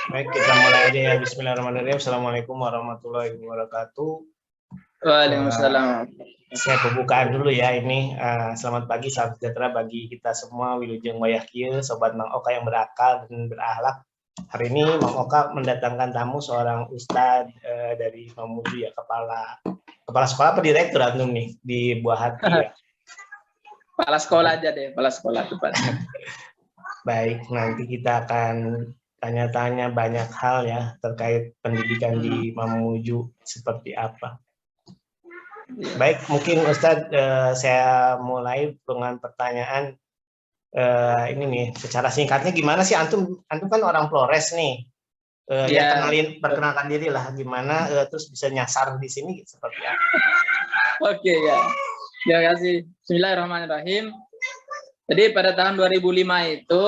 Baik, kita mulai aja ya. Bismillahirrahmanirrahim. Assalamualaikum warahmatullahi wabarakatuh. Waalaikumsalam. Saya pembukaan dulu ya ini. Selamat pagi, salam sejahtera bagi kita semua. Wilujeng wayah kieu, sobat Mang Oka yang berakal dan berakhlak. Hari ini Mang Oka mendatangkan tamu seorang ustadz dari Mamuju ya, kepala sekolah apa direktur antum nih di Buah Hati ya. Kepala sekolah aja deh, kepala sekolah tepatnya. Baik, nanti kita akan tanya-tanya banyak hal ya terkait pendidikan di Mamuju seperti apa. Baik, mungkin Ustadz saya mulai dengan pertanyaan ini nih, secara singkatnya gimana sih antum kan orang Flores nih, ya perkenalkan diri lah gimana, terus bisa nyasar di sini seperti apa? Oke ya, terima kasih. Bismillahirrahmanirrahim. Jadi pada tahun 2005 itu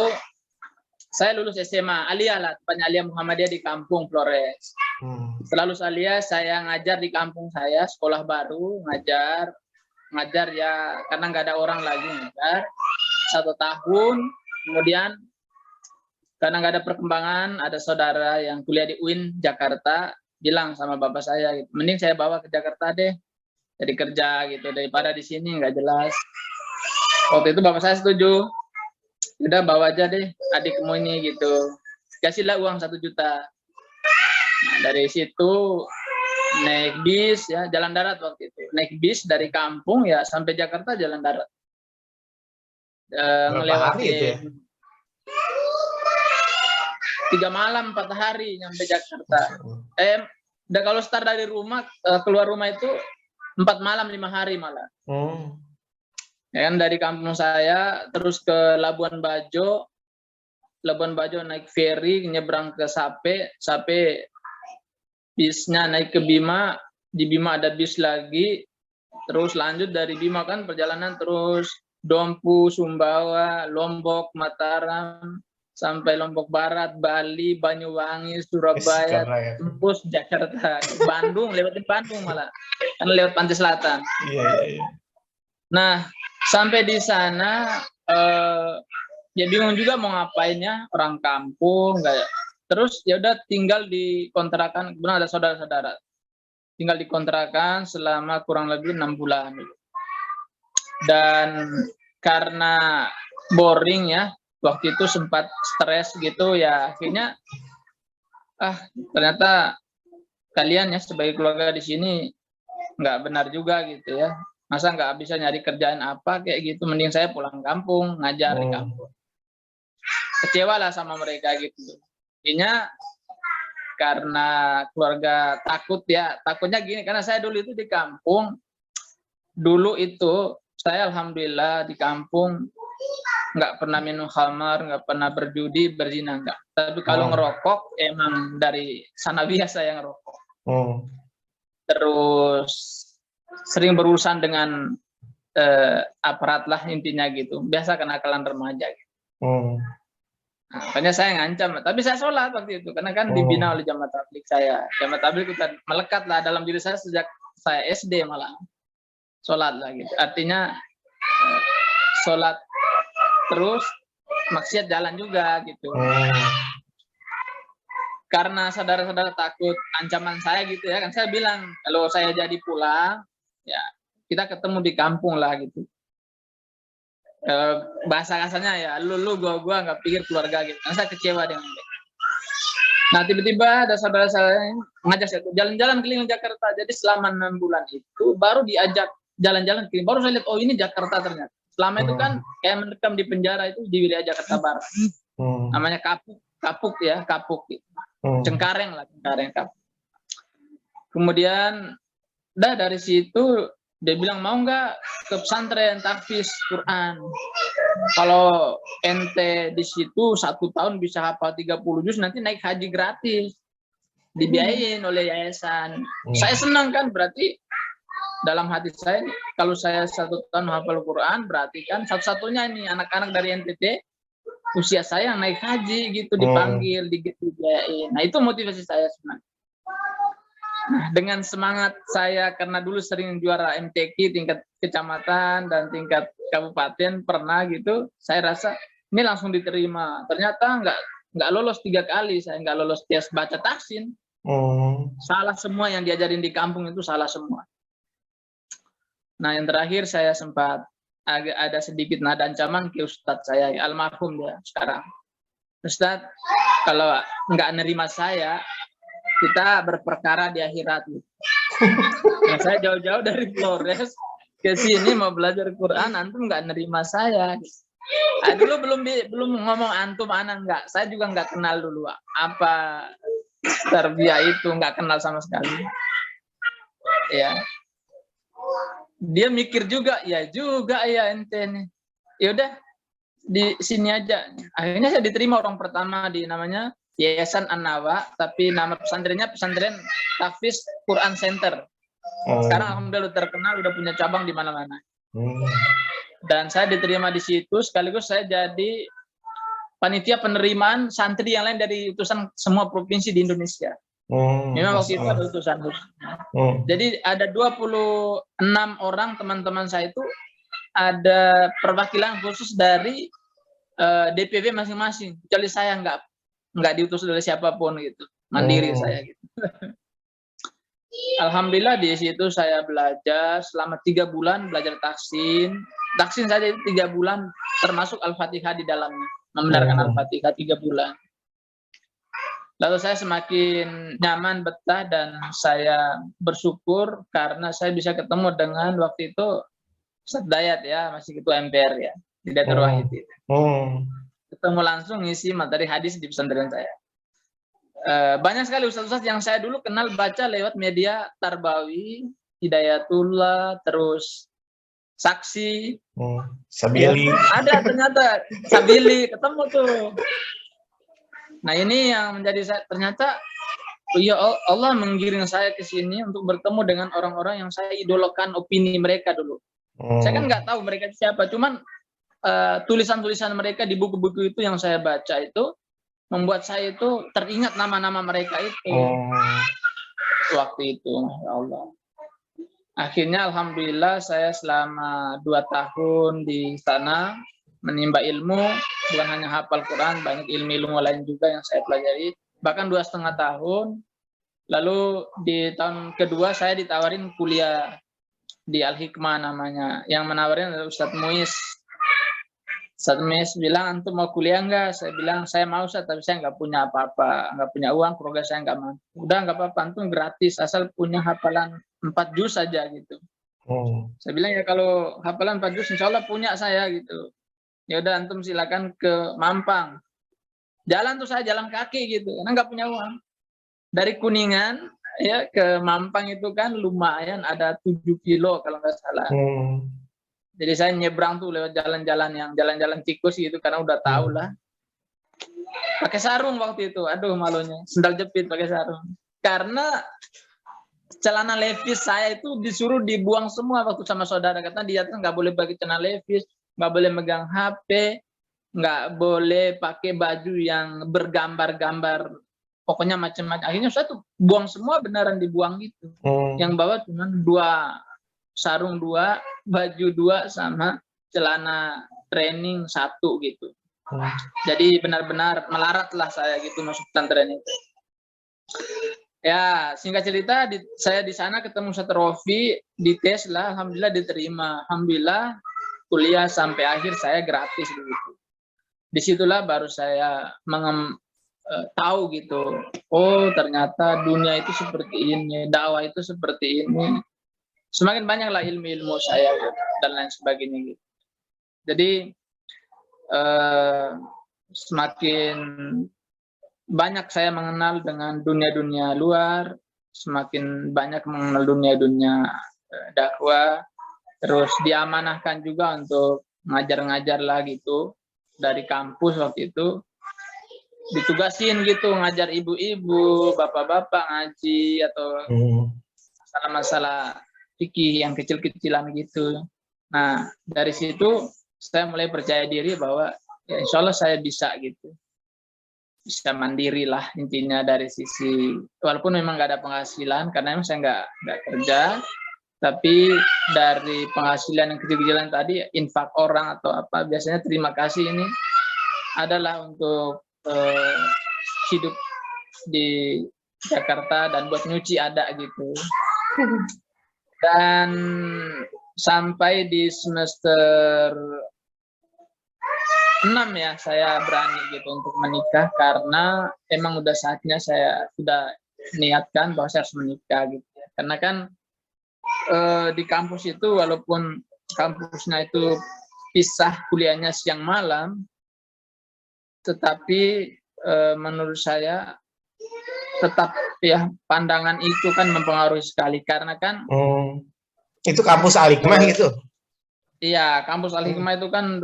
saya lulus SMA Aliyah lah, tepatnya Aliyah Muhammadiyah di kampung Flores. Setelah lulus Aliyah, saya ngajar di kampung saya, sekolah baru, ngajar ya, karena nggak ada orang lagi ngajar. 1 tahun, kemudian karena nggak ada perkembangan, ada saudara yang kuliah di UIN Jakarta, bilang sama bapak saya, gitu, mending saya bawa ke Jakarta deh, jadi kerja gitu, daripada di sini nggak jelas. Waktu itu bapak saya setuju. Udah bawa aja deh adikmu ini gitu, kasihlah uang 1 juta. Nah, dari situ naik bis ya, jalan darat waktu itu, naik bis dari kampung ya sampai Jakarta jalan darat. Melewati itu ya? 3 malam 4 hari nyampe Jakarta. Udah kalau start dari rumah keluar rumah itu 4 malam 5 hari malah. Ya kan, dari kampung saya terus ke Labuan Bajo naik ferry nyebrang ke Sape bisnya naik ke Bima, di Bima ada bis lagi, terus lanjut dari Bima kan perjalanan terus Dompu, Sumbawa, Lombok, Mataram, sampai Lombok Barat, Bali, Banyuwangi, Surabaya, tembus Jakarta, Bandung, lewatin Bandung malah, kan lewat pantai selatan. Iya. Nah, sampai di sana ya bingung juga mau ngapainnya, orang kampung enggak. Terus ya udah tinggal di kontrakan, kebetulan ada saudara-saudara. Tinggal di kontrakan selama kurang lebih 6 bulan. Dan karena boring ya, waktu itu sempat stres gitu ya, akhirnya ternyata kalian ya sebagai keluarga di sini nggak benar juga gitu ya. Masa nggak bisa nyari kerjaan apa kayak gitu, mending saya pulang kampung ngajar di kampung. Kecewa lah sama mereka gitu. Intinya karena keluarga takutnya gini, karena saya dulu itu di kampung, dulu itu saya alhamdulillah di kampung nggak pernah minum khamar, nggak pernah berjudi, berzina nggak. Tapi kalau ngerokok emang dari sana biasa yang ngerokok. Terus sering berurusan dengan aparat lah intinya gitu, biasa kenakalan remaja gitu. Nah, makanya saya ngancam, tapi saya sholat waktu itu karena kan dibina oleh jamaah tabligh saya. Jamaah tabligh kita melekat lah dalam diri saya sejak saya SD, malah sholat lah gitu. Artinya sholat terus maksiat jalan juga gitu. Karena saudara-saudara takut ancaman saya gitu ya, kan saya bilang kalau saya jadi pulang ya kita ketemu di kampung lah gitu. Bahasa kasarnya ya lu gua nggak pikir keluarga gitu. Karena saya kecewa dengan dia. Nah tiba-tiba ada saudara saya ngajak saya jalan-jalan keliling Jakarta. Jadi selama 6 bulan itu baru diajak jalan-jalan keliling, baru saya lihat oh ini Jakarta ternyata. Selama itu kan kayak mendekam di penjara itu di wilayah Jakarta Barat. Namanya Kapuk gitu. Cengkareng Kapuk. Kemudian dari situ dia bilang mau nggak ke pesantren tahfiz Quran. Kalau ente di situ 1 tahun bisa hafal 30 juz, nanti naik haji gratis, dibiayain oleh yayasan. Saya senang kan, berarti dalam hati saya kalau saya 1 tahun hafal Quran berarti kan satu-satunya nih anak-anak dari NTT usia saya yang naik haji gitu, dipanggil, dibiayain. Nah itu motivasi saya sebenarnya. Nah, dengan semangat saya karena dulu sering juara MTQ tingkat kecamatan dan tingkat kabupaten pernah gitu, saya rasa ini langsung diterima. Ternyata nggak lolos 3 kali, saya nggak lolos tes baca tahsin. Salah semua yang diajarin di kampung itu salah semua. Nah, yang terakhir saya sempat agak ada sedikit nada ancaman ke Ustadz saya, almarhum dia sekarang. Ustadz, kalau nggak nerima saya, kita berperkara di akhirat. Nah, saya jauh-jauh dari Flores ke sini mau belajar Quran, antum nggak nerima saya. Dulu belum ngomong antum anak nggak, saya juga nggak kenal dulu apa tarbiyah itu, nggak kenal sama sekali. Ya, dia mikir juga, ya juga ya ente nih. Ya udah di sini aja. Akhirnya saya diterima orang pertama di namanya Yayasan An-Nawa, tapi nama pesantrennya pesantren Tahfiz Quran Center. Sekarang alhamdulillah terkenal, udah punya cabang di mana-mana. Dan saya diterima di situ, sekaligus saya jadi panitia penerimaan santri yang lain dari utusan semua provinsi di Indonesia. Memang waktu itu ada utusan khusus. Jadi ada 26 orang teman-teman saya itu ada perwakilan khusus dari DPW masing-masing. Kecuali saya nggak diutus oleh siapapun gitu, mandiri saya gitu. Alhamdulillah di situ saya belajar selama 3 bulan, belajar tahsin saja 3 bulan, termasuk Al-Fatihah di dalamnya, membenarkan Al-Fatihah 3 bulan. Lalu saya semakin nyaman, betah, dan saya bersyukur karena saya bisa ketemu dengan waktu itu Ustadz Dayat ya, masih ketua MPR ya, di Datul Wahid itu. Ketemu langsung ngisi materi hadis di pesantren saya. Banyak sekali ustadz-ustadz yang saya dulu kenal baca lewat media Tarbawi, Hidayatullah, terus Saksi, Sabili. Ya, ada ternyata Sabili, ketemu tuh. Nah ini yang menjadi saya, ternyata ya Allah menggiring saya ke sini untuk bertemu dengan orang-orang yang saya idolakan opini mereka dulu. Saya kan nggak tahu mereka siapa, cuman tulisan-tulisan mereka di buku-buku itu yang saya baca itu membuat saya itu teringat nama-nama mereka itu waktu itu, ya Allah. Akhirnya alhamdulillah saya selama 2 tahun di sana menimba ilmu, bukan hanya hafal Quran, banyak ilmu-ilmu lain juga yang saya pelajari, bahkan 2,5 tahun. Lalu di tahun kedua saya ditawarin kuliah di Al-Hikmah namanya, yang menawarin adalah Ustadz Muiz. Ustadz Muiz bilang, antum mau kuliah enggak? Saya bilang, saya mau Ustadz, tapi saya nggak punya apa-apa, nggak punya uang, keluarga saya nggak mampu. Udah nggak apa-apa, antum gratis, asal punya hafalan 4 juz saja gitu. Saya bilang, ya kalau hafalan 4 juz, insya Allah punya saya gitu. Ya udah antum silakan ke Mampang. Jalan tuh saya jalan kaki gitu, karena nggak punya uang. Dari Kuningan ya ke Mampang itu kan lumayan, ada 7 kilo kalau nggak salah. Jadi saya nyebrang tuh lewat jalan-jalan yang jalan-jalan tikus gitu, karena udah tahu lah. Pakai sarung waktu itu, aduh malunya, sendal jepit pakai sarung. Karena celana levis saya itu disuruh dibuang semua waktu sama saudara, katanya dia tuh nggak boleh pakai celana levis, nggak boleh megang HP, nggak boleh pakai baju yang bergambar-gambar, pokoknya macam-macam. Akhirnya saya tuh buang semua, beneran dibuang gitu. Yang bawa cuma 2 sarung, 2 baju, 2 sama celana training 1 gitu. Jadi benar-benar melaratlah saya gitu masuk pesantren itu. Ya singkat cerita, saya di sana ketemu Ustadz Rofi, dites lah, alhamdulillah diterima. Alhamdulillah kuliah sampai akhir saya gratis begitu. Disitulah baru saya tahu gitu, oh ternyata dunia itu seperti ini, dakwah itu seperti ini. Semakin banyaklah ilmu-ilmu saya dan lain sebagainya gitu. Jadi semakin banyak saya mengenal dengan dunia-dunia luar, semakin banyak mengenal dunia-dunia dakwah, terus diamanahkan juga untuk ngajar-ngajar lah gitu dari kampus waktu itu. Ditugasin gitu ngajar ibu-ibu, bapak-bapak ngaji atau masalah-masalah fikih yang kecil-kecilan gitu. Nah dari situ saya mulai percaya diri bahwa ya insya Allah saya bisa gitu, bisa mandiri lah intinya dari sisi, walaupun memang nggak ada penghasilan karena memang saya nggak kerja, tapi dari penghasilan yang kecil-kecilan tadi, infak orang atau apa, biasanya terima kasih ini adalah untuk eh, hidup di Jakarta dan buat nyuci ada gitu. Dan sampai di semester 6 ya saya berani gitu untuk menikah karena emang udah saatnya saya sudah niatkan bahwa saya harus menikah gitu ya. Karena kan di kampus itu walaupun kampusnya itu pisah kuliahnya siang malam, tetapi menurut saya tetap ya pandangan itu kan mempengaruhi sekali karena kan itu kampus Al-Hikmah gitu. iya, kampus Al-Hikmah itu kan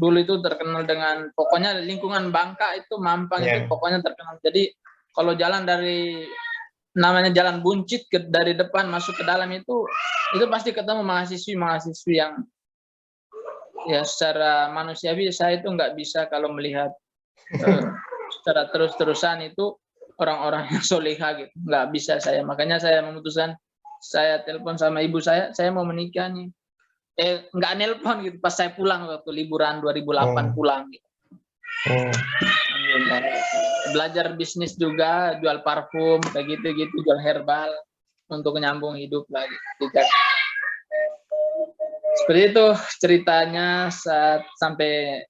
dulu itu terkenal dengan pokoknya lingkungan Bangka itu Mampang itu pokoknya terkenal. Jadi kalau jalan dari namanya jalan Buncit dari depan masuk ke dalam itu pasti ketemu mahasiswi yang ya secara manusiawi saya itu nggak bisa kalau melihat secara terus-terusan itu orang-orang yang soleha gitu, nggak bisa saya. Makanya saya memutuskan, saya telepon sama ibu saya mau menikah nih. Nggak nelpon gitu pas saya pulang waktu liburan 2008 pulang gitu. Belajar bisnis juga, jual parfum kayak gitu jual herbal untuk menyambung hidup lagi. Seperti itu ceritanya saat sampai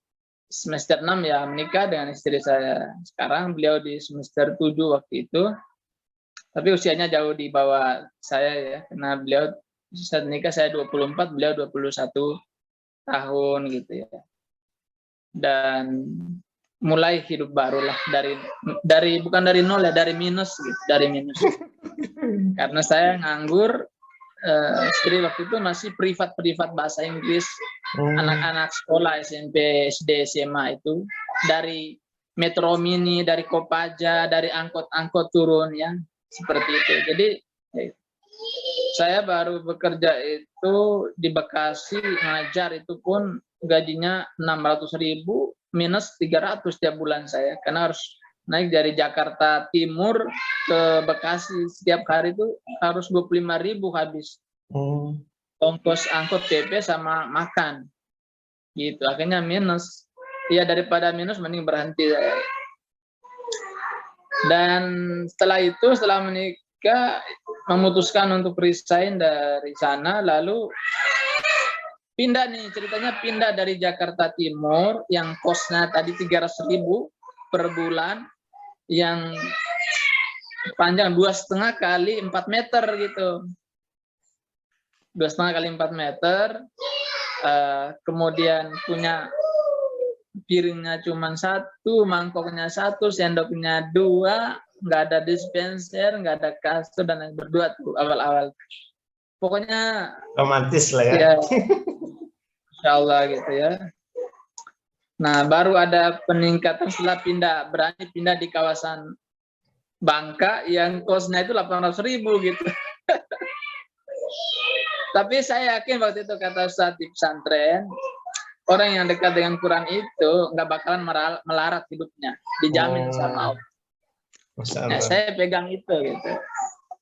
semester 6 ya menikah dengan istri saya. Sekarang beliau di semester 7 waktu itu. Tapi usianya jauh di bawah saya ya karena beliau saat nikah saya 24, beliau 21 tahun gitu ya. Dan mulai hidup baru lah dari bukan dari nol ya, dari minus gitu, dari minus. Karena saya nganggur, istri waktu itu masih privat bahasa Inggris, anak-anak sekolah SMP, SD, SMA itu dari Metro Mini, dari Kopaja, dari angkot-angkot turun ya, seperti itu. Jadi saya baru bekerja itu di Bekasi ngajar itu pun gajinya 600.000 minus 300 tiap bulan saya karena harus naik dari Jakarta Timur ke Bekasi setiap hari itu harus 25.000 habis. Ongkos angkot PP sama makan. Gitu, akhirnya minus. Ya daripada minus mending berhenti saya. Dan setelah itu setelah menikah memutuskan untuk resign dari sana, lalu pindah nih, ceritanya pindah dari Jakarta Timur yang kosnya tadi 300.000 per bulan, yang panjang 2,5 kali 4 meter gitu. 2,5 kali 4 meter, kemudian punya piringnya cuma 1, mangkoknya 1, sendoknya 2, nggak ada dispenser, nggak ada kasur, dan berdua tuh awal-awal. Pokoknya romantis lah ya. Insya Allah gitu ya. Nah, baru ada peningkatan setelah berani pindah di kawasan Bangka yang kosnya itu 800.000 gitu. Tapi saya yakin waktu itu kata Ustadz di pesantren, orang yang dekat dengan Quran itu nggak bakalan melarat hidupnya, dijamin sama Allah. Nah, saya pegang itu gitu.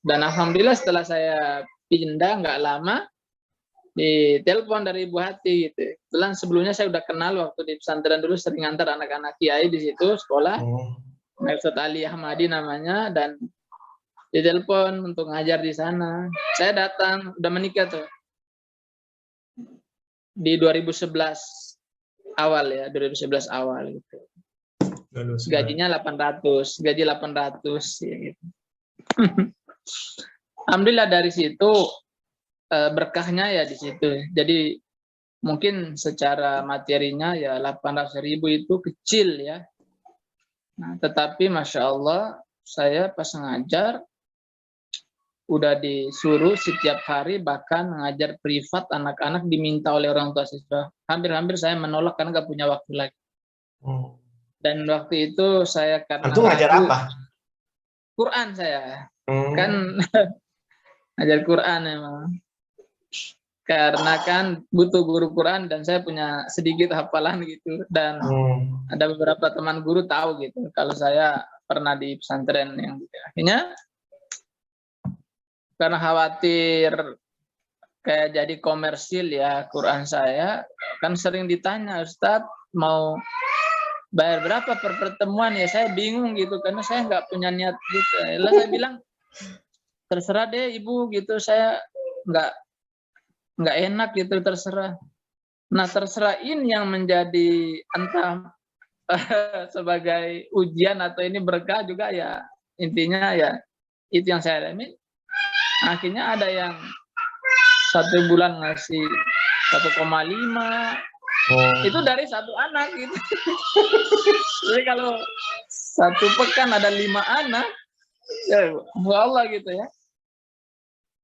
Dan alhamdulillah setelah saya pindah nggak lama ditelepon dari Ibu Hati gitu. Kebetulan sebelumnya saya udah kenal waktu di pesantren dulu, sering antar anak-anak kiai di situ sekolah. Ustadz Ali Ahmadi namanya, dan ditelepon untuk ngajar di sana. Saya datang, udah menikah tuh di 2011 awal ya, 2011 awal gitu. Gajinya 800, gaji 800 ya gitu. Alhamdulillah dari situ berkahnya ya di situ. Jadi mungkin secara materinya ya 800.000 itu kecil ya. Nah, tetapi Masya Allah saya pas ngajar udah disuruh setiap hari, bahkan ngajar privat anak-anak diminta oleh orang tua siswa. Hampir-hampir saya menolak karena nggak punya waktu lagi. Dan waktu itu saya karena Antum ngajar apa? Quran saya. Kan ngajar Quran emang. Karena kan butuh guru Quran dan saya punya sedikit hafalan gitu, dan ada beberapa teman guru tahu gitu kalau saya pernah di pesantren yang gitu. Akhirnya karena khawatir kayak jadi komersil ya Quran saya, kan sering ditanya, Ustadz mau bayar berapa per pertemuan ya, saya bingung gitu karena saya nggak punya niat gitu. Lalu saya bilang terserah deh ibu gitu, saya nggak enak gitu, terserah. Nah terserah ini yang menjadi entah sebagai ujian atau ini berkah juga ya, intinya ya itu yang saya alami. Akhirnya ada yang 1 bulan ngasih 1,5, itu dari 1 anak gitu. Jadi kalau 1 pekan ada 5 anak, ya Allah gitu ya.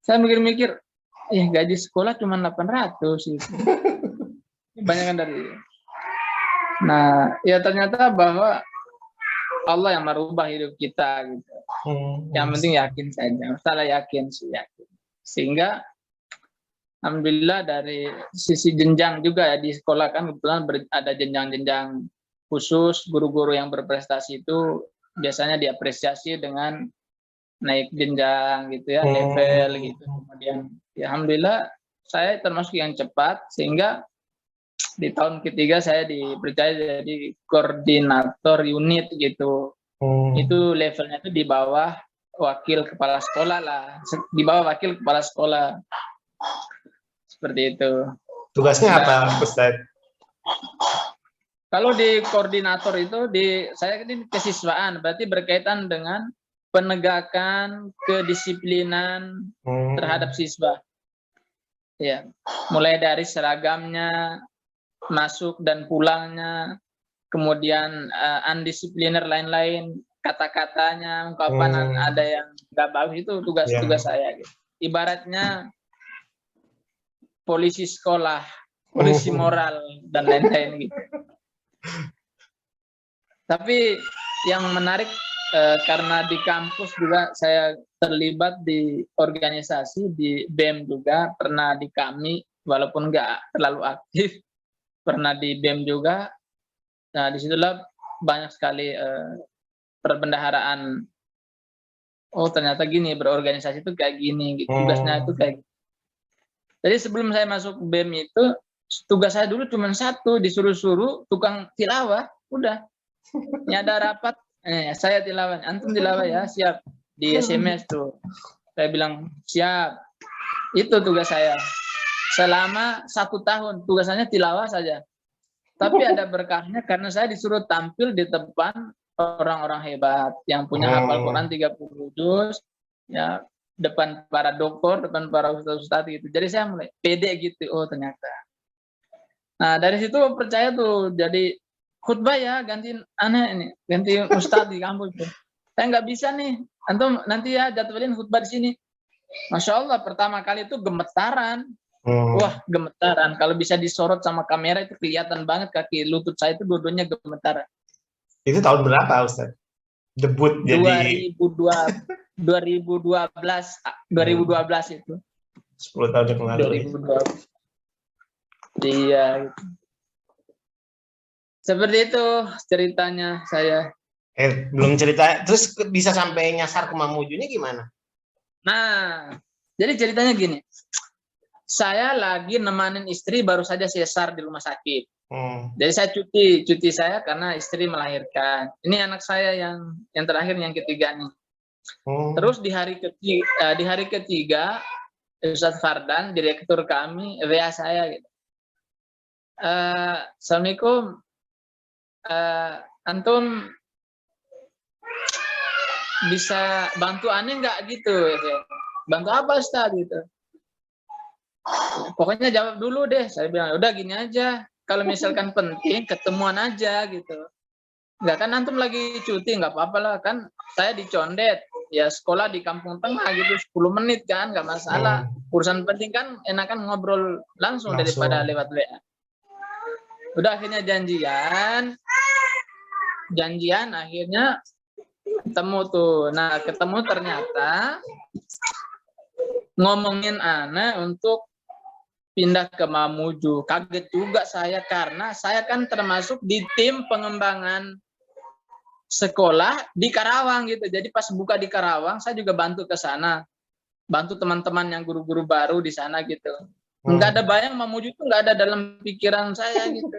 Saya mikir-mikir, gaji sekolah cuma 800 gitu. Kebanyakan dari. Nah, ya ternyata bahwa Allah yang merubah hidup kita gitu. Yang penting yakin saja. Masalah yakin sih, yakin. Sehingga alhamdulillah dari sisi jenjang juga ya, di sekolah kan kebetulan ada jenjang-jenjang khusus. Guru-guru yang berprestasi itu biasanya diapresiasi dengan naik jenjang gitu ya, level gitu. Kemudian ya alhamdulillah saya termasuk yang cepat, sehingga di tahun ketiga saya dipercaya jadi koordinator unit gitu. Itu levelnya itu di bawah wakil kepala sekolah lah, di bawah wakil kepala sekolah. Seperti itu. Tugasnya apa, Ustaz? Kalau di koordinator itu saya ini kesiswaan, berarti berkaitan dengan penegakan kedisiplinan terhadap siswa. Ya, mulai dari seragamnya, masuk dan pulangnya, kemudian undisipliner lain-lain, kata-katanya, ungkapan ada yang nggak bagus, itu tugas-tugas saya. Gitu. Ibaratnya polisi sekolah, polisi moral dan lain-lain gitu. Tapi yang menarik karena di kampus juga saya terlibat di organisasi, di BEM juga, pernah di KAMI walaupun nggak terlalu aktif, pernah di BEM juga. Nah disitulah banyak sekali perbendaharaan. Oh ternyata gini, berorganisasi itu kayak gini, gitu. Tugasnya itu kayak gini. Jadi sebelum saya masuk BEM itu, tugas saya dulu cuma 1, disuruh-suruh tukang tilawah, udah. Ini ada rapat, saya tilawah, antum tilawah ya, siap. Di SMS tuh, saya bilang siap. Itu tugas saya. Selama 1 tahun, tugasannya tilawah saja. Tapi ada berkahnya karena saya disuruh tampil di depan orang-orang hebat yang punya hafal Quran 30 juz, ya, depan para doktor, depan para ustadz gitu. Jadi saya mulai pede gitu, oh ternyata. Nah dari situ percaya tuh, jadi khutbah ya ganti aneh ini, ganti ustadz di kampus tuh. Saya nggak bisa nih, antum nanti ya jadwalin khutbah di sini. Masya Allah pertama kali itu gemetaran. Wah gemetaran, kalau bisa disorot sama kamera itu kelihatan banget kaki lutut saya itu dua-duanya gemetaran. Itu tahun berapa Ustaz? Debut jadi 2012 itu. 10 tahun yang lalu. 2012. Iya. Gitu. Seperti itu ceritanya saya. Belum cerita, terus bisa sampai nyasar ke Mamujunya gimana? Nah, jadi ceritanya gini. Saya lagi nemanin istri baru saja sesar di rumah sakit. Jadi saya cuti saya karena istri melahirkan. Ini anak saya yang terakhir, yang ketiga nih. Terus di hari ketiga Ustadz Fardan, direktur kami, WA saya gitu. Assalamualaikum, antum bisa bantu aneh nggak gitu? Bantu apa Ustadz gitu? Pokoknya jawab dulu deh. Saya bilang udah gini aja. Kalau misalkan penting ketemuan aja gitu. Enggak kan antum lagi cuti, nggak apa-apa lah kan. Saya di Condet, ya sekolah di Kampung Tengah gitu, 10 menit kan nggak masalah. Urusan penting kan enakan ngobrol langsung daripada lewat WA. Udah akhirnya janjian akhirnya ketemu tuh. Nah ketemu ternyata ngomongin aneh untuk pindah ke Mamuju. Kaget juga saya karena saya kan termasuk di tim pengembangan sekolah di Karawang gitu. Jadi pas buka di Karawang saya juga bantu ke sana. Bantu teman-teman yang guru-guru baru di sana gitu. Enggak ada bayang Mamuju itu enggak ada dalam pikiran saya gitu.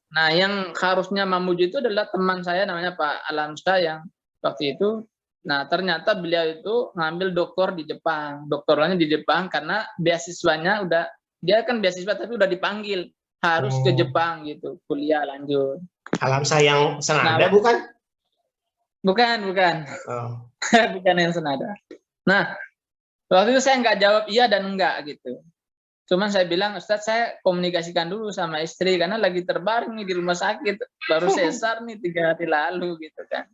Nah, yang harusnya Mamuju itu adalah teman saya namanya Pak Alamsyah yang waktu itu. Nah, ternyata beliau itu ngambil doktor di Jepang. Doktornya di Jepang karena beasiswanya udah, dia kan beasiswa tapi udah dipanggil harus ke Jepang gitu, kuliah lanjut. Alamsyah yang senada Nah, bukan? bukan. Oh. Bukan yang senada. Nah, waktu itu saya nggak jawab iya dan enggak gitu. Cuman saya bilang, Ustadz, saya komunikasikan dulu sama istri karena lagi terbaring nih di rumah sakit, baru sesar nih 3 hari lalu gitu kan.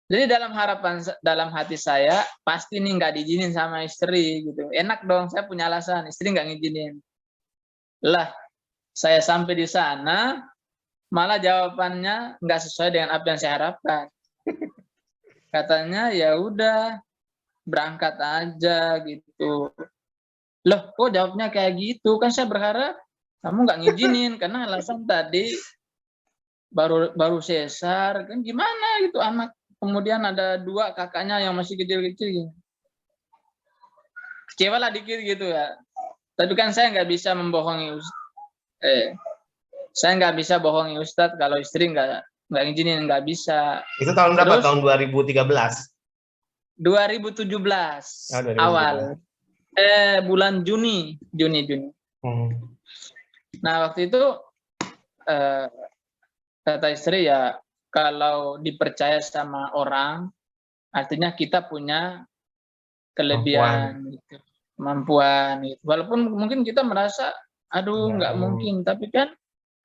Jadi dalam hati saya pasti nih nggak diizinin sama istri gitu. Enak dong, saya punya alasan, istri nggak ngizinin. Lah, saya sampai di sana malah jawabannya nggak sesuai dengan apa yang saya harapkan. Katanya ya udah berangkat aja gitu. Loh, kok jawabnya kayak gitu? Kan saya berharap kamu nggak ngizinin karena alasan tadi baru sesar, kan gimana gitu anak. Kemudian ada 2 kakaknya yang masih kecil-kecil. Kecewa lah dikit gitu ya. Tapi kan saya nggak bisa membohongi saya nggak bisa bohongi Ustadz kalau istri nggak ngizinin, nggak bisa. Itu tahun berapa? Terus Tahun 2013? 2017 Oh, 2017. awal. Bulan Juni. Nah, waktu itu kata istri ya, kalau dipercaya sama orang, artinya kita punya kelebihan, kemampuan gitu. Walaupun mungkin kita merasa, aduh nggak mungkin, tapi kan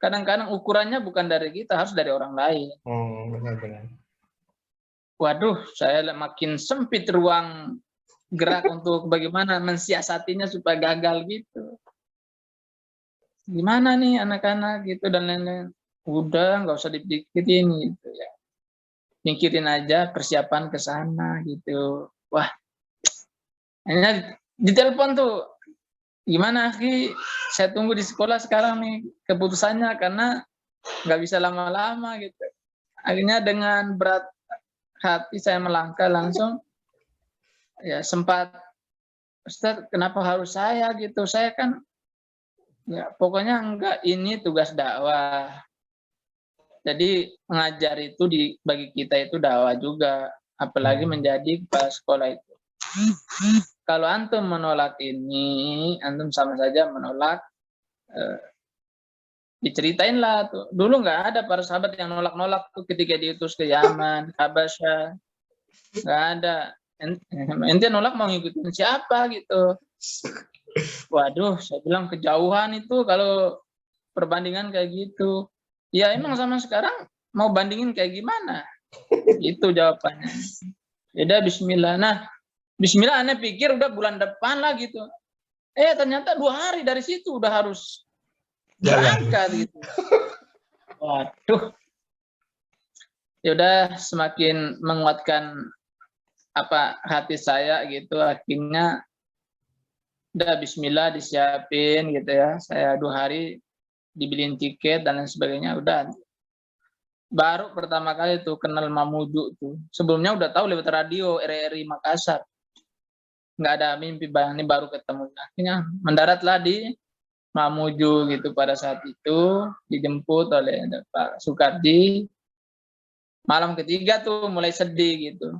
kadang-kadang ukurannya bukan dari kita, harus dari orang lain. Benar-benar. Waduh, saya makin sempit ruang gerak untuk bagaimana mensiasatinya supaya gagal gitu. Gimana nih anak-anak gitu dan lain-lain. Udah, nggak usah dipikirin gitu ya. Mikirin aja persiapan ke sana gitu. Wah, akhirnya ditelepon tuh. Gimana Ki? Saya tunggu di sekolah sekarang nih keputusannya karena nggak bisa lama-lama gitu. Akhirnya dengan berat hati saya melangkah langsung. Ya sempat, Ustaz, kenapa harus saya gitu? Saya kan ya pokoknya enggak, ini tugas dakwah. Jadi mengajar itu bagi kita itu dakwah juga, apalagi menjadi kepala sekolah itu. Kalau antum menolak ini, antum sama saja menolak. Diceritain lah tuh. Dulu nggak ada para sahabat yang nolak-nolak tuh ketika diutus ke Yaman, Habasyah. Nggak ada. Ente nolak mau ngikutin siapa gitu. Waduh, saya bilang kejauhan itu kalau perbandingan kayak gitu. Ya emang sama sekarang mau bandingin kayak gimana? Itu jawabannya. Udah bismillah. Nah, bismillah aneh pikir udah bulan depan lah gitu. Ternyata 2 hari dari situ udah harus berangkat gitu. Waduh. Ya udah semakin menguatkan hati saya gitu, akhirnya udah bismillah disiapin gitu ya. Saya 2 hari dibeliin tiket dan lain sebagainya, udah. Baru pertama kali tuh kenal Mamuju tuh. Sebelumnya udah tahu lewat radio RRI Makassar. Nggak ada mimpi, Bang, ini baru ketemu. Akhirnya mendaratlah di Mamuju gitu. Pada saat itu dijemput oleh Pak Sukardi. Malam ketiga tuh mulai sedih gitu.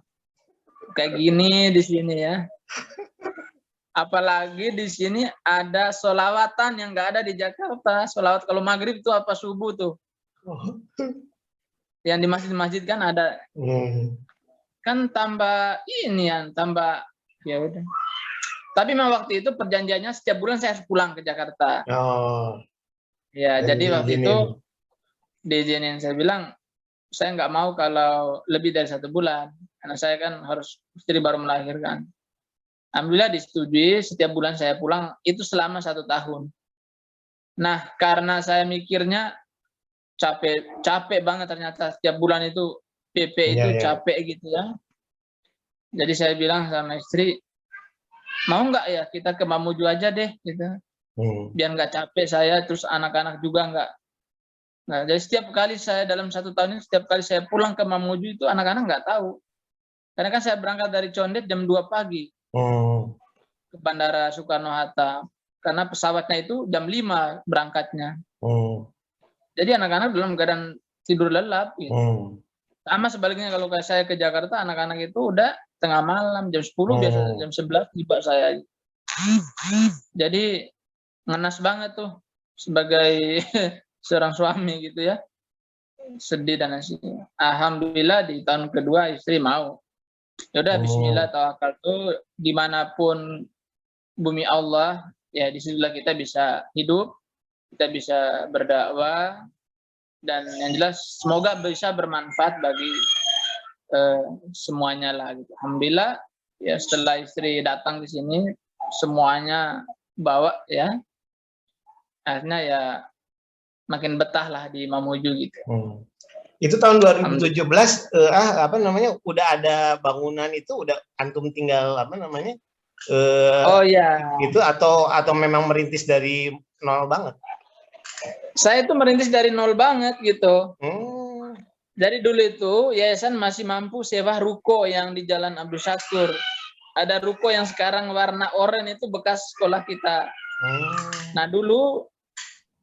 Kayak gini di sini ya. Apalagi di sini ada sholawatan yang nggak ada di Jakarta. Sholawat kalau maghrib itu apa subuh tuh. Yang di masjid-masjid kan ada. Kan tambah ini ya, tambah ya udah. Tapi memang waktu itu perjanjiannya setiap bulan saya harus pulang ke Jakarta. Ya, jadi waktu itu diizinin. Saya bilang, saya nggak mau kalau lebih dari 1 bulan. Karena saya kan harus, istri baru melahirkan. Alhamdulillah disetujui, setiap bulan saya pulang, itu selama 1 tahun. Nah, karena saya mikirnya capek banget ternyata setiap bulan itu PP itu capek gitu ya. Jadi saya bilang sama istri, mau nggak ya kita ke Mamuju aja deh gitu. Biar nggak capek saya, terus anak-anak juga nggak. Nah, jadi setiap kali saya dalam 1 tahun ini, setiap kali saya pulang ke Mamuju itu anak-anak nggak tahu. Karena kan saya berangkat dari Condet jam 2 pagi ke Bandara Soekarno-Hatta. Karena pesawatnya itu jam 5 berangkatnya. Jadi anak-anak dalam keadaan tidur lelap gitu. Hmm. Sama sebaliknya kalau kayak saya ke Jakarta, anak-anak itu udah tengah malam, jam 10, biasa jam 11 tiba saya. Jadi ngenas banget tuh sebagai seorang suami gitu ya. Sedih dan lain-lain. Alhamdulillah di tahun kedua istri mau. Yaudah bismillah tawakal tuh, dimanapun bumi Allah, ya disitulah kita bisa hidup, kita bisa berdakwah, dan yang jelas semoga bisa bermanfaat bagi semuanya lah gitu. Alhamdulillah ya setelah istri datang di sini semuanya bawa ya, akhirnya ya makin betah lah di Mamuju gitu. Itu tahun 2017 apa namanya udah ada bangunan itu, udah antum tinggal apa namanya oh ya, itu atau memang merintis dari nol banget? Saya itu merintis dari nol banget gitu. Jadi dulu itu yayasan masih mampu sewa ruko yang di Jalan Abdul Syakur. Ada ruko yang sekarang warna oranye itu bekas sekolah kita. Nah dulu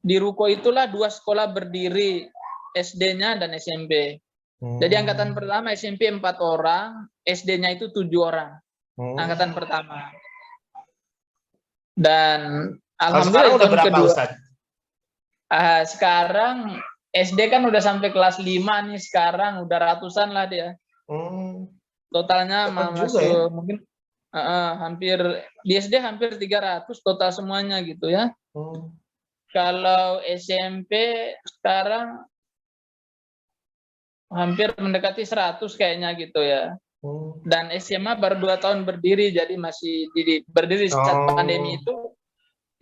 di ruko itulah 2 sekolah berdiri, SD-nya dan SMP. Jadi angkatan pertama SMP 4 orang, SD-nya itu 7 orang. Angkatan pertama. Dan alhamdulillah udah berapa kedua, Ustaz? Sekarang SD kan udah sampai kelas 5 nih, sekarang udah ratusan lah dia. Totalnya masuk ya? Mungkin hampir di SD hampir 300 total semuanya gitu ya. Kalau SMP sekarang hampir mendekati 100 kayaknya gitu ya. Dan SMA baru 2 tahun berdiri, jadi masih berdiri saat pandemi itu.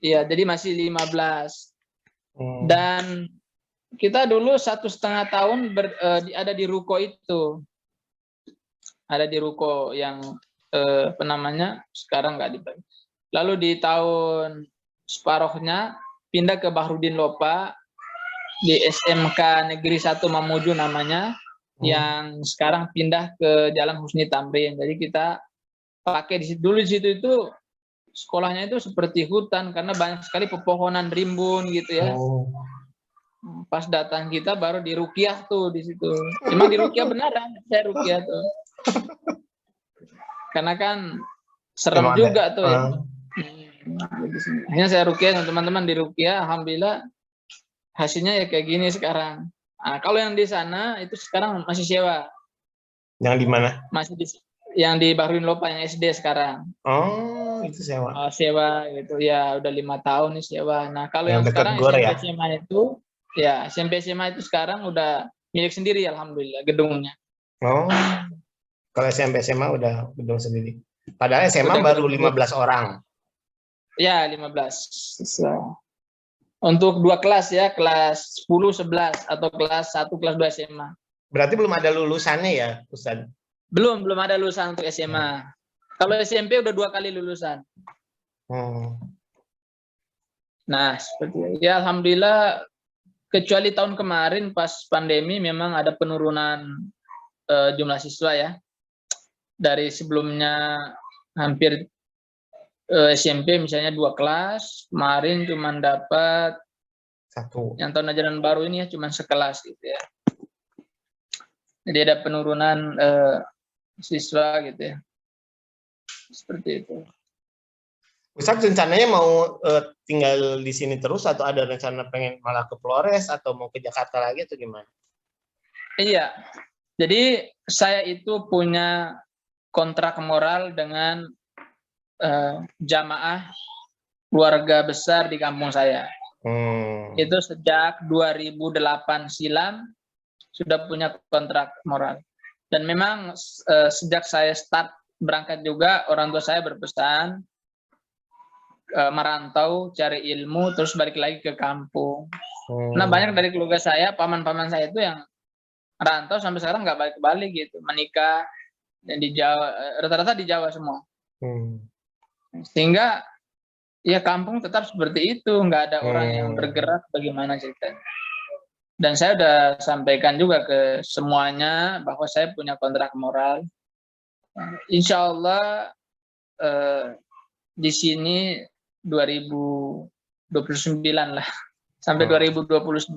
Iya, jadi masih 15. Dan kita dulu 1,5 tahun ada di ruko itu. Ada di ruko yang apa namanya sekarang nggak dipakai. Lalu di tahun separuhnya pindah ke Bahrudin Lopa di SMK Negeri 1 Mamuju namanya, yang sekarang pindah ke Jalan Husni Tamrin. Jadi kita pakai di situ. Dulu di situ itu sekolahnya itu seperti hutan karena banyak sekali pepohonan rimbun gitu ya. Pas datang kita baru diruqyah tuh di situ. Emang diruqyah beneran, saya ruqyah tuh. Karena kan serem juga tuh ya. Akhirnya saya ruqyah, teman-teman diruqyah, alhamdulillah hasilnya ya kayak gini sekarang. Nah, kalau yang di sana itu sekarang masih sewa. Yang di mana? Masih yang di Bahrudin Lopa yang SD sekarang. Oh, itu sewa. Sewa gitu ya, udah 5 tahun nih sewa. Nah, kalau yang sekarang SMP ya? SMA itu ya, SMP SMA itu sekarang udah milik sendiri alhamdulillah gedungnya. Kalau SMP SMA udah gedung sendiri. Padahal SMA udah baru 15 orang. Ya, 15. Untuk 2 kelas ya, kelas 10, 11 atau kelas 1, kelas 2 SMA. Berarti belum ada lulusannya ya, Ustaz? Belum ada lulusan untuk SMA. Kalau SMP udah 2 kali lulusan. Nah, seperti ya alhamdulillah, kecuali tahun kemarin pas pandemi memang ada penurunan jumlah siswa ya. Dari sebelumnya hampir SMP misalnya 2 kelas, kemarin cuma dapat 1. Yang tahun ajaran baru ini ya cuma sekelas gitu ya. Jadi ada penurunan siswa gitu ya. Seperti itu. Ustaz rencananya mau tinggal di sini terus atau ada rencana pengen malah ke Flores atau mau ke Jakarta lagi atau gimana? Iya. Jadi saya itu punya kontrak moral dengan jamaah keluarga besar di kampung saya. Itu sejak 2008 silam sudah punya kontrak moral. Dan memang sejak saya start berangkat juga orang tua saya berpesan merantau, cari ilmu, terus balik lagi ke kampung. Nah banyak dari keluarga saya, paman-paman saya itu yang rantau sampai sekarang nggak balik-balik gitu, menikah dan di Jawa, rata-rata di Jawa semua. Sehingga ya kampung tetap seperti itu, nggak ada orang yang bergerak bagaimana ceritanya. Dan saya udah sampaikan juga ke semuanya bahwa saya punya kontrak moral. Insya Allah di sini 2029 lah, sampai 2029.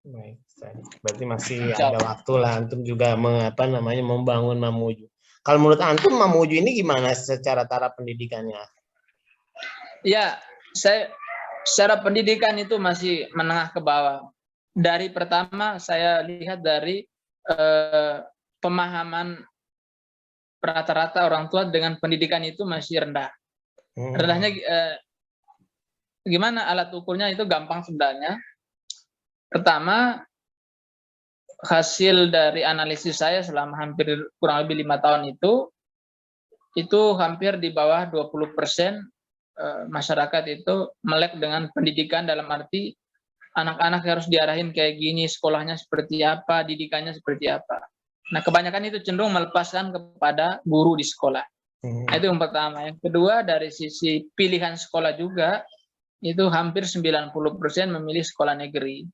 Baik, Ustaz. Berarti masih Insya ada Allah. waktu lah antum juga membangun Mamuju. Kalau menurut antum Mamuju ini gimana secara taraf pendidikannya? Ya, saya secara pendidikan itu masih menengah ke bawah. Dari pertama saya lihat dari pemahaman rata-rata orang tua dengan pendidikan itu masih rendah. Rendahnya gimana alat ukurnya itu gampang sebenarnya. Pertama, hasil dari analisis saya selama hampir kurang lebih 5 tahun itu hampir di bawah 20% masyarakat itu melek dengan pendidikan, dalam arti anak-anak harus diarahin kayak gini, sekolahnya seperti apa, didikannya seperti apa. Nah, kebanyakan itu cenderung melepaskan kepada guru di sekolah. Itu yang pertama. Yang kedua, dari sisi pilihan sekolah juga, itu hampir 90% memilih sekolah negeri.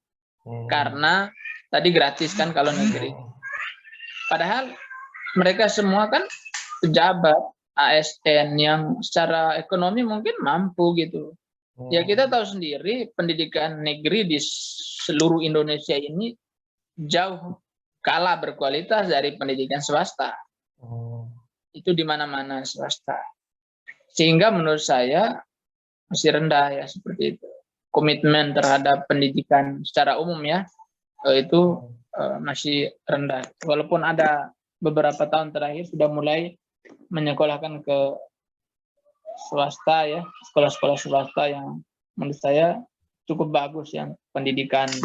Karena tadi gratis kan kalau negeri. Padahal mereka semua kan pejabat, ASN yang secara ekonomi mungkin mampu gitu. Ya kita tahu sendiri pendidikan negeri di seluruh Indonesia ini jauh kalah berkualitas dari pendidikan swasta. Itu di mana-mana swasta. Sehingga menurut saya masih rendah ya seperti itu. Komitmen terhadap pendidikan secara umum ya itu masih rendah. Walaupun ada beberapa tahun terakhir sudah mulai menyekolahkan ke swasta ya, sekolah-sekolah swasta yang menurut saya cukup bagus yang pendidikannya.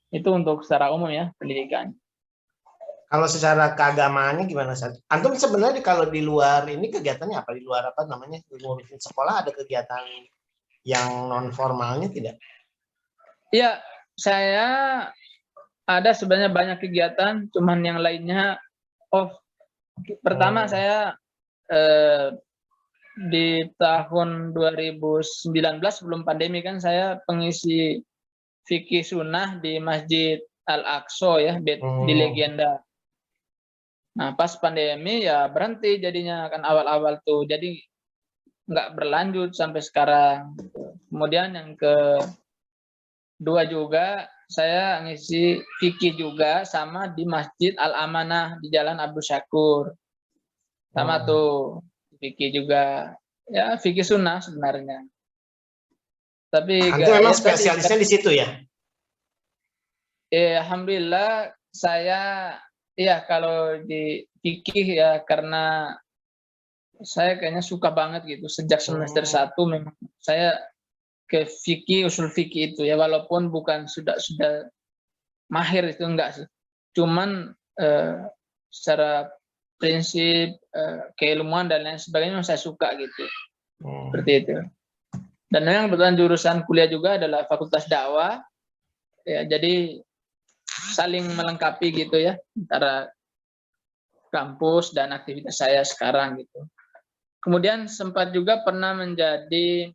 Itu untuk secara umum ya pendidikan. Kalau secara keagamaannya gimana, Ustaz? Antum sebenarnya kalau di luar ini kegiatannya apa? Di luar apa namanya? Ngurusin sekolah ada kegiatan yang non formalnya tidak? Iya, saya ada sebenarnya banyak kegiatan, cuman yang lainnya off. Pertama saya di tahun 2019 sebelum pandemi kan saya pengisi fikih sunnah di Masjid Al-Aqsa ya, di Legenda. Nah pas pandemi ya berhenti jadinya kan awal-awal tuh, jadi nggak berlanjut sampai sekarang. Kemudian yang kedua juga saya ngisi fikih juga sama di Masjid Al-Amanah di Jalan Abdul Syakur. Sama tuh fikih juga, ya fikih sunnah sebenarnya. Tapi Antum memang spesialisnya di situ ya? Alhamdulillah saya ya kalau di fikih ya karena saya kayaknya suka banget gitu sejak semester 1 memang saya ke fikih, usul fikih itu ya, walaupun bukan sudah mahir itu enggak sih. Cuman secara prinsip keilmuan dan lain sebagainya saya suka gitu. Seperti itu. Dan memang kebetulan jurusan kuliah juga adalah Fakultas Dakwah. Ya, jadi saling melengkapi gitu ya antara kampus dan aktivitas saya sekarang gitu. Kemudian sempat juga pernah menjadi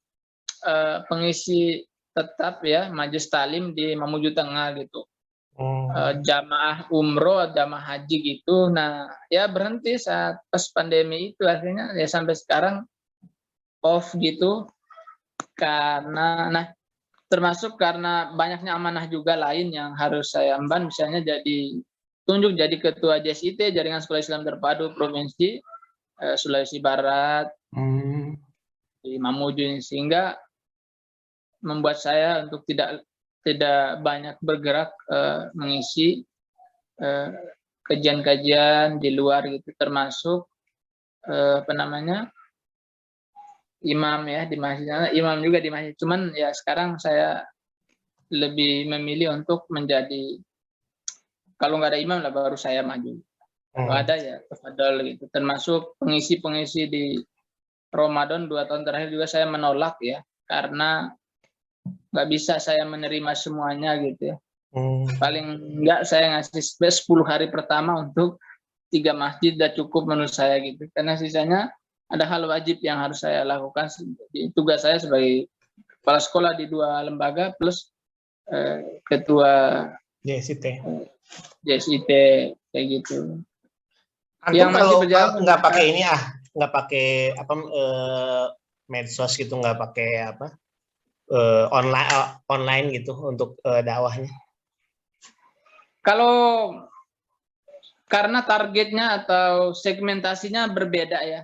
pengisi tetap ya Majelis Talim di Mamuju Tengah gitu. Jamaah umroh, jamaah haji gitu. Nah, ya berhenti saat pas pandemi itu, akhirnya ya sampai sekarang off gitu. Karena termasuk karena banyaknya amanah juga lain yang harus saya emban, misalnya tunjuk jadi ketua JSIT, Jaringan Sekolah Islam Terpadu Provinsi Sulawesi Barat di Mamuju, sehingga membuat saya untuk tidak banyak bergerak mengisi kajian-kajian di luar gitu, termasuk imam ya di masjid, imam juga di masjid. Cuman ya sekarang saya lebih memilih untuk menjadi, kalau nggak ada imam lah baru saya maju. Kalau ada ya tafadhol gitu. Termasuk pengisi di Ramadan 2 tahun terakhir juga saya menolak ya, karena nggak bisa saya menerima semuanya gitu ya. Paling nggak saya ngasih space 10 hari pertama untuk 3 masjid udah cukup menurut saya gitu. Karena sisanya ada hal wajib yang harus saya lakukan. Tugas saya sebagai kepala sekolah di 2 lembaga plus ketua JSIT kayak gitu. Antum yang kalau nggak pakai nggak pakai medsos gitu, nggak pakai online gitu untuk dakwahnya? Kalau karena targetnya atau segmentasinya berbeda ya.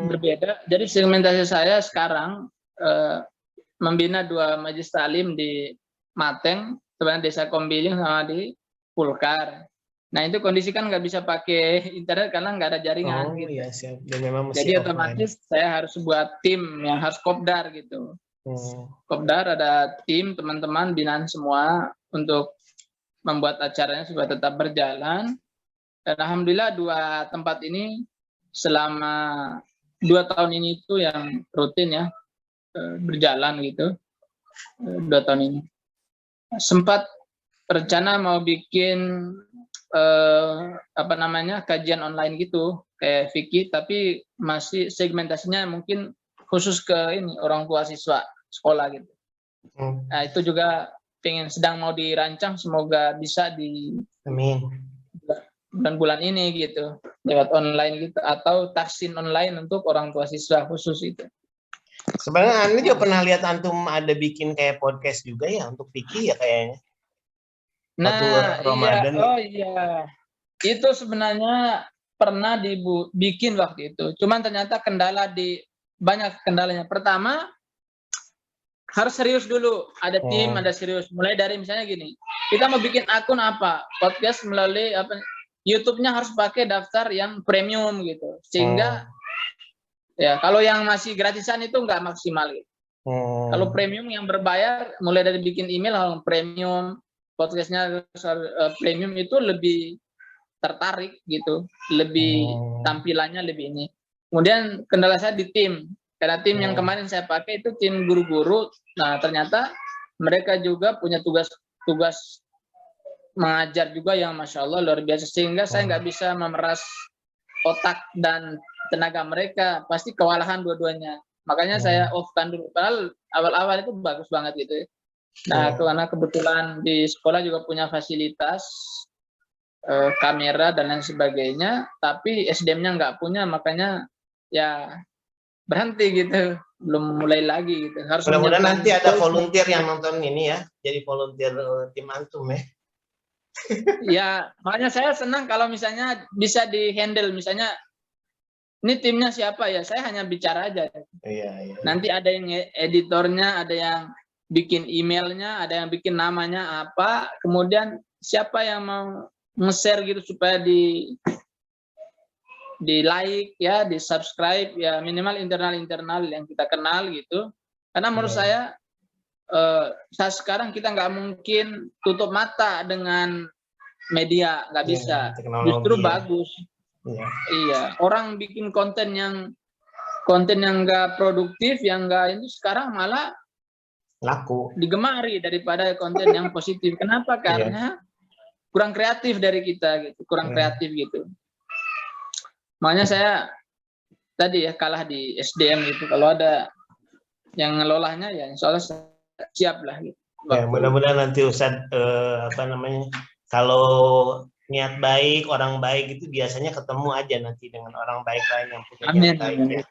Berbeda. Jadi segmentasi saya sekarang membina 2 majelis taklim di Mateng, sebenarnya Desa Kombiling sama di Pulkar. Nah itu kondisi kan nggak bisa pakai internet karena nggak ada jaringan. Oh gitu. iya siap. Dan memang Jadi otomatis saya harus buat tim yang harus kopdar gitu. Kopdar ada tim teman-teman binaan semua untuk membuat acaranya supaya tetap berjalan. Dan alhamdulillah 2 tempat ini selama 2 tahun ini itu yang rutin ya berjalan gitu. 2 tahun ini. Sempat rencana mau bikin kajian online gitu kayak Vicky, tapi masih segmentasinya mungkin khusus ke ini orang tua siswa sekolah gitu. Nah itu juga sedang mau dirancang, semoga bisa di bulan ini gitu lewat online gitu atau tahsin online untuk orang tua siswa khusus itu. Sebenarnya Anda juga pernah lihat antum ada bikin kayak podcast juga ya untuk Vicky ya kayaknya. Nah, Ramadan. Iya. Itu sebenarnya pernah dibikin waktu itu. Cuman ternyata banyak kendalanya. Pertama, harus serius dulu. Ada tim, ada serius. Mulai dari misalnya gini, kita mau bikin akun apa? Podcast melalui YouTube-nya harus pakai daftar yang premium gitu. Sehingga ya kalau yang masih gratisan itu nggak maksimal gitu. Kalau premium yang berbayar, mulai dari bikin email premium, podcastnya premium itu lebih tertarik gitu, lebih tampilannya lebih ini. Kemudian kendala saya di tim, karena tim yang kemarin saya pakai itu tim guru-guru. Nah ternyata mereka juga punya tugas mengajar juga yang masya Allah luar biasa, sehingga saya nggak bisa memeras otak dan tenaga mereka, pasti kewalahan dua-duanya. Makanya saya off-kan dulu. Padahal awal-awal itu bagus banget gitu ya. Nah, karena kebetulan di sekolah juga punya fasilitas kamera dan lain sebagainya, tapi SDM-nya nggak punya, makanya ya berhenti gitu, belum mulai lagi gitu. Harus mudah-mudahan nanti ada volunteer yang nonton ini ya, jadi volunteer tim antum ya. Ya, makanya saya senang kalau misalnya bisa di-handle, misalnya ini timnya siapa ya, saya hanya bicara aja. Iya. Nanti ada yang editornya, ada yang bikin emailnya, ada yang bikin namanya apa, kemudian siapa yang mau nge-share gitu supaya di like ya, di subscribe ya, minimal internal yang kita kenal gitu. Karena menurut saya saat sekarang kita nggak mungkin tutup mata dengan media, nggak bisa. Justru bagus. Iya, orang bikin konten yang nggak produktif, yang nggak itu sekarang malah laku, digemari daripada konten yang positif. Kenapa? Karena kurang kreatif dari kita gitu, kurang kreatif gitu. Makanya saya tadi ya kalah di SDM gitu. Kalau ada yang ngelolanya ya insya Allah siap lah gitu. Ya, mudah-mudahan nanti Ustadz kalau niat baik, orang baik itu biasanya ketemu aja nanti dengan orang baik lain yang punya niat baik ya.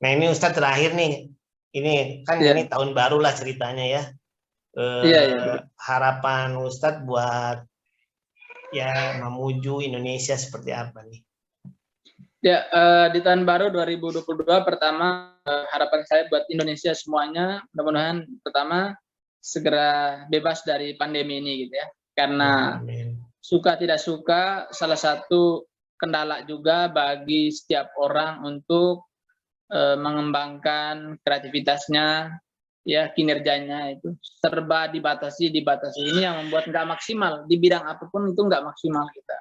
Nah ini Ustadz terakhir nih, ini kan ini tahun baru lah ceritanya ya. Harapan Ustadz buat ya Mamuju Indonesia seperti apa nih? Ya, di tahun baru 2022 pertama harapan saya buat Indonesia semuanya, mudah-mudahan pertama segera bebas dari pandemi ini gitu ya. Karena suka tidak suka salah satu kendala juga bagi setiap orang untuk mengembangkan kreativitasnya, ya kinerjanya itu serba dibatasi. Ini yang membuat nggak maksimal di bidang apapun, itu nggak maksimal kita.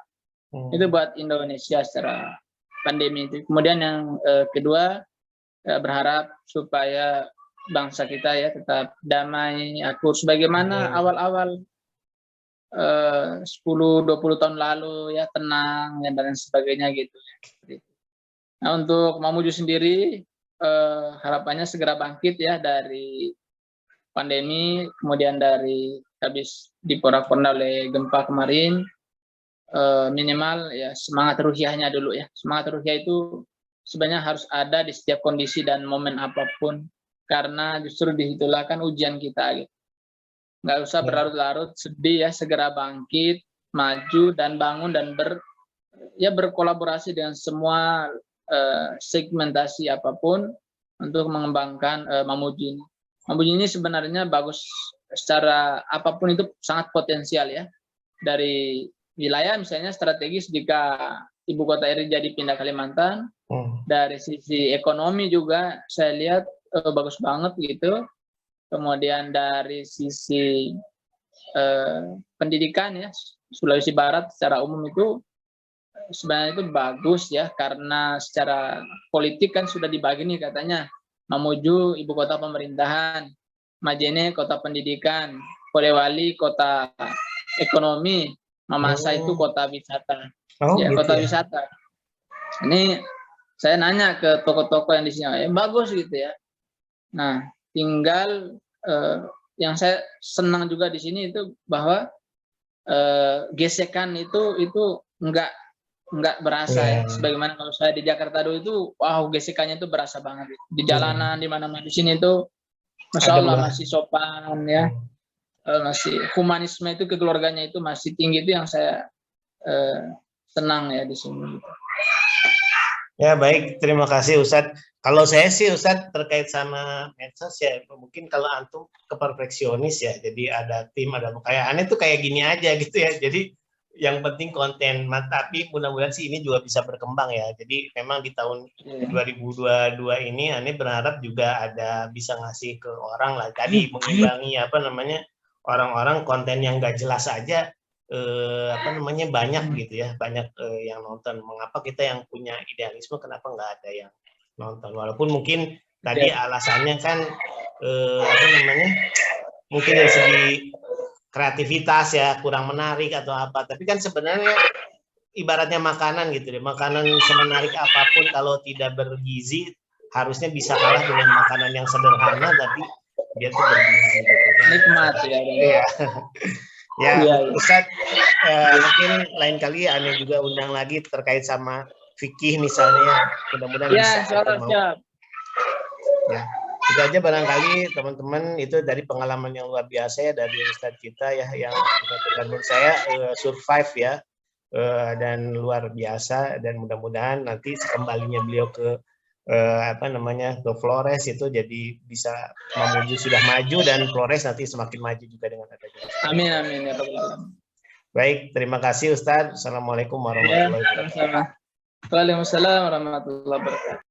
Itu buat Indonesia secara pandemi itu. Kemudian yang kedua, berharap supaya bangsa kita ya tetap damai, akur sebagaimana awal-awal 10-20 tahun lalu ya, tenang ya, dan sebagainya gitu. Nah untuk Mamuju sendiri harapannya segera bangkit ya dari pandemi, kemudian dari habis diporak-poranda oleh gempa kemarin. Minimal ya semangat ruhiyahnya dulu ya. Semangat ruhiyah itu sebenarnya harus ada di setiap kondisi dan momen apapun, karena justru disitulah kan ujian kita gitu. Nggak usah berlarut-larut sedih ya, segera bangkit, maju dan bangun dan berkolaborasi dengan semua segmentasi apapun untuk mengembangkan Mamuju ini. Mamuju ini sebenarnya bagus secara apapun, itu sangat potensial ya. Dari wilayah misalnya strategis jika ibu kota RI jadi pindah Kalimantan, dari sisi ekonomi juga saya lihat bagus banget gitu. Kemudian dari sisi pendidikan ya, Sulawesi Barat secara umum itu sebenarnya itu bagus ya, karena secara politik kan sudah dibagi nih katanya, Mamuju ibu kota pemerintahan, Majene kota pendidikan, Polewali kota ekonomi, Mamasa itu kota wisata. Ya, gitu kota ya. wisata. Ini saya nanya ke toko-toko yang di sini, bagus gitu ya. Nah, tinggal yang saya senang juga di sini itu bahwa gesekan itu nggak berasa ya. Sebagaimana kalau saya di Jakarta dulu itu, wow, gesekannya itu berasa banget di jalanan, di mana-mana. Di sini itu Masya Allah masih sopan ya, masih humanisme itu, kekeluarganya itu masih tinggi. Itu yang saya senang ya di sini. Ya baik, terima kasih Ustadz. Kalau saya sih Ustadz terkait sama medsos ya, mungkin kalau antum ke perfeksionis ya, jadi ada tim, ada kayak aneh tuh kayak gini aja gitu ya. Jadi yang penting konten, tapi mudah-mudahan sih ini juga bisa berkembang ya. Jadi memang di tahun 2022 ini aneh berharap juga ada bisa ngasih ke orang lah. Tadi mengimbangi orang-orang konten yang gak jelas aja. Banyak gitu ya, banyak yang nonton. Mengapa kita yang punya idealisme kenapa nggak ada yang nonton, walaupun mungkin tadi alasannya kan mungkin dari segi kreativitas ya kurang menarik atau apa, tapi kan sebenarnya ibaratnya makanan gitu deh, makanan semenarik apapun kalau tidak bergizi harusnya bisa kalah dengan makanan yang sederhana tapi dia tuh bergizi gitu. Nikmat ya. Ya, Ustadz, mungkin lain kali aneh juga undang lagi terkait sama fikih misalnya, mudah-mudahan bisa. Siap. Ya, itu aja barangkali teman-teman, itu dari pengalaman yang luar biasa ya dari Ustadz kita ya, yang menurut saya survive ya, dan luar biasa, dan mudah-mudahan nanti sekembalinya beliau ke ke Flores itu jadi bisa Mamuju sudah maju dan Flores nanti semakin maju juga dengan adanya. Amin ya. Baik, terima kasih Ustadz. Assalamualaikum warahmatullahi wabarakatuh. Waalaikumsalam warahmatullahi wabarakatuh.